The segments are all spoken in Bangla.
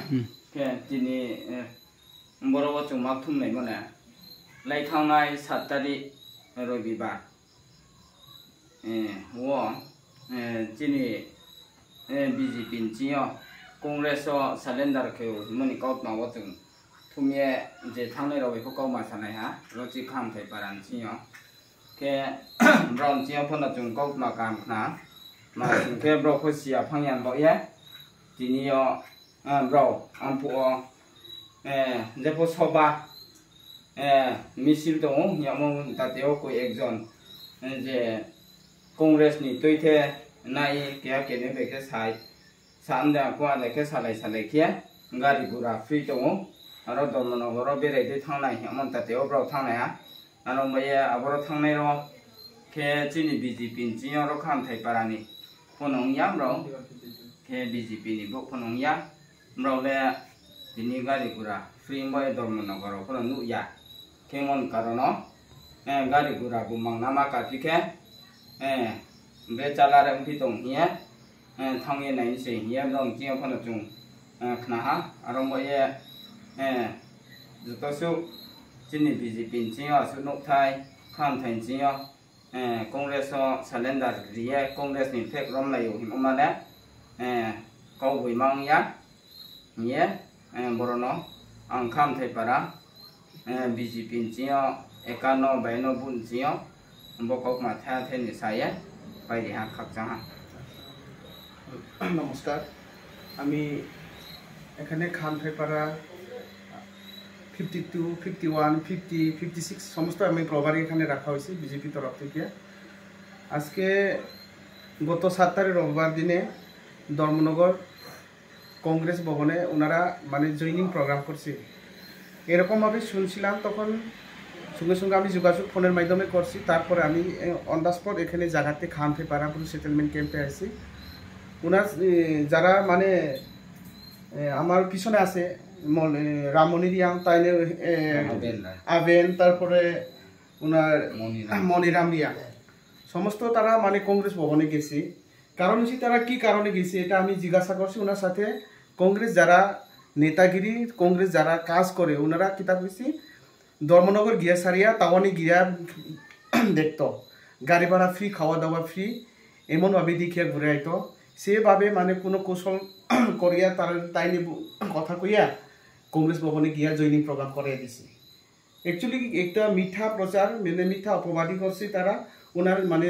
ke tini borobo chungmak thumnai mone laithangnai 7 tarik robibar wo tini BJP chiyo Congress o salendar ke moni kaut ma watung thumye je thangnai robi ko kauma sanai ha rochi kham thai paran chiyo ke brown chiyo phona chung kaut ma kam khna ma ke bro khosia phangyan bo ye tini yo bro ampu je po soba misil dong yamong tateo ko ekjon je Congress ni toite nai kya kene beke sai samda kwa le ke salai kya gari gura free dong aro dormono goro bere de thangnai yamong tateo bro thangnai ha aro maye aboro thangnai ro ke chini BJP chiyo ro kham thai parani phonong yam ro ke BJP ni bo phonong ya bro le tini gari gura free boy dormono goro phono nu ya kemon karono gari gura bumang nama ka pike be chalare umpi tong hiya thangye nai se hiya rong chiyo phono chung khna ha aro moye jotosu chini BJP chiyo su nok thai kham thai chiyo Congress o salendar riye Congress ni thek rom lai him omane kau bui mang ya hiye borono ang kham thai para BJP chiyo ekano baino bun chiyo bokok ma tha the ni saye বাইরে হা খাকচা হা নমস্কার আমি এখানে খামথাইপাড়া 52 51 50 56 সমস্ত আমি প্রভারী এখানে রাখা হয়েছে বিজেপি তরফ থেকে আজকে গত 7 তারিখ রবিবার দিনে ধর্মনগর কংগ্রেস ভবনে ওনারা মানে জয়নিং প্রোগ্রাম করছে এরকম ভাবে শুনছিলাম তখন সঙ্গে সঙ্গে আমি যোগাযোগ ফোনের মাধ্যমে করছি তারপরে আমি অন দ্য স্পট এখানে জায়গাতে খামথাইপাড়া পুরো সেটেলমেন্ট ক্যাম্পে আসি ওনার যারা মানে আমার পিছনে আছে রামমণি রিয়াং তাইলে আবেন তারপরে ওনার মনিরাম রিয়াং সমস্ত তারা মানে কংগ্রেস ভবনে গেছে কারণ হচ্ছে তারা কি কারণে গেছে এটা আমি জিজ্ঞাসা করছি ওনার সাথে কংগ্রেস যারা নেতাগিরি কংগ্রেস যারা কাজ করে ওনারা কিতাব হয়েছে ধর্মনগর গিয়া সারিয়া তাওয়ানি গিয়া দেখতো গাড়ি ভাড়া ফ্রি খাওয়া দাওয়া ফ্রি এমনভাবে দেখিয়া ঘুরে আইতো সেভাবে মানে কোনো কৌশল করিয়া তার তাইনি কথা কইয়া কংগ্রেস ভবনে গিয়া জয়নিং প্রোগ্রাম করাইয়া দিছে অ্যাকচুয়ালি একটা মিথ্যা প্রচার মানে মিথ্যা অপবাদী করছে তারা ওনার মানে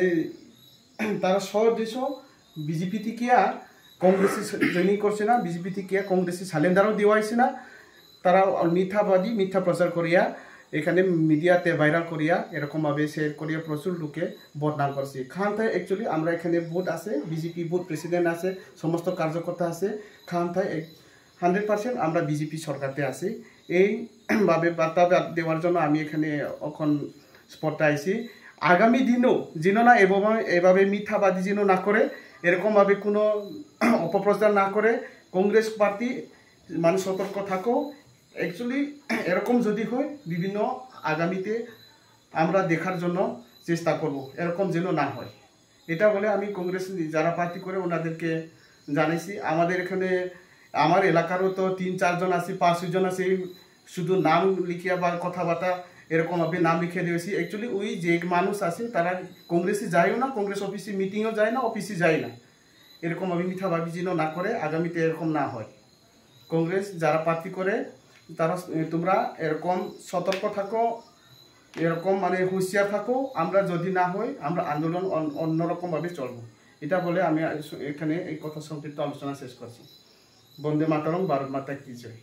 তারা সদেশ বিজেপি থেকে কংগ্রেসে জয়নিং করছে না বিজেপি থেকে কংগ্রেসে সালেন্ডারও দেওয়া হয়েছে না তারা মিথ্যাবাদী মিথ্যা প্রচার করিয়া এখানে মিডিয়াতে ভাইরাল করিয়া এরকমভাবে শেয়ার করিয়া প্রচুর লোকে বদনাম করছে খামথায় অ্যাকচুয়ালি আমরা এখানে ভোট আছে বিজেপি ভোট প্রেসিডেন্ট আছে সমস্ত কার্যকর্তা আছে খামথায় 100% আমরা বিজেপি সরকারতে আছি এইভাবে বার্তা দেওয়ার জন্য আমি এখানে এখন স্পটে আইছি আগামী দিনও যেন না এভাবে মিথ্যাবাদী যেন না করে এরকমভাবে কোনো অপপ্রচার না করে কংগ্রেস পার্টি মানে সতর্ক থাকো অ্যাকচুয়ালি এরকম যদি হয় বিভিন্ন আগামীতে আমরা দেখার জন্য চেষ্টা করব এরকম যেন না হয় এটা বলে আমি কংগ্রেস যারা পার্টি করে ওনাদেরকে জানাইছি আমাদের এখানে আমার এলাকারও তো 3-4 জন আছে 5 জন আছে শুধু নাম লিখিয়া বা কথাবার্তা এরকমভাবে নাম লিখে দিয়েছি অ্যাকচুয়ালি ওই যে মানুষ আছে তারা কংগ্রেসে যায়ও না কংগ্রেস অফিসে মিটিংও যায় না অফিসে যায় না এরকমভাবে মিথ্যাভাবি যেন না করে আগামীতে এরকম না হয় কংগ্রেস যারা প্রার্থী করে তারা তোমরা এরকম সতর্ক থাকো এরকম মানে হুঁশিয়ার থাকো আমরা যদি না হই আমরা আন্দোলন অন্যরকমভাবে চলবো এটা বলে আমি এখানে এই কথা সংক্ষিপ্ত আলোচনা শেষ করছি বন্দে মাতরম ভারত মাতা কি জয়